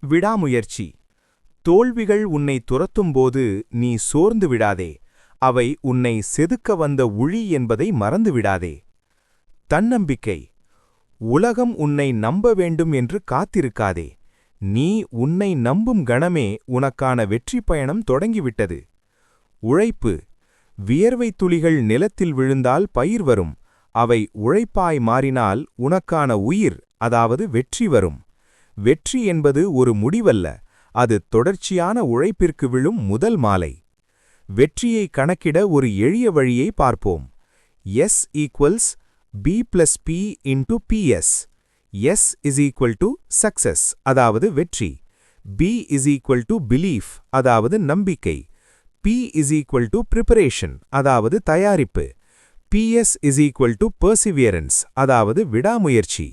விடாமுயற்சி. தோல்விகள் உன்னை துரத்தும்போது நீ சோர்ந்து விடாதே, அவை உன்னை செதுக்க வந்த உழி என்பதை மறந்துவிடாதே. தன்னம்பிக்கை. உலகம் உன்னை நம்ப வேண்டும் என்று காத்திருக்காதே, நீ உன்னை நம்பும் கணமே உனக்கான வெற்றி பயணம் தொடங்கிவிட்டது. உழைப்பு. வியர்வை துளிகள் நிலத்தில் விழுந்தால் பயிர் வரும், அவை உழைப்பாய் மாறினால் உனக்கான உயிர், அதாவது வெற்றி வரும். வெற்றி என்பது ஒரு முடிவல்ல, அது தொடர்ச்சியான உழைப்பிற்கு விழும் முதல் மாலை. வெற்றியை கணக்கிட ஒரு எளிய வழியை பார்ப்போம். S = B + P × PS. S = success, அதாவது வெற்றி. B = belief, அதாவது நம்பிக்கை. P = preparation, அதாவது தயாரிப்பு. PS = perseverance, அதாவது விடாமுயற்சி.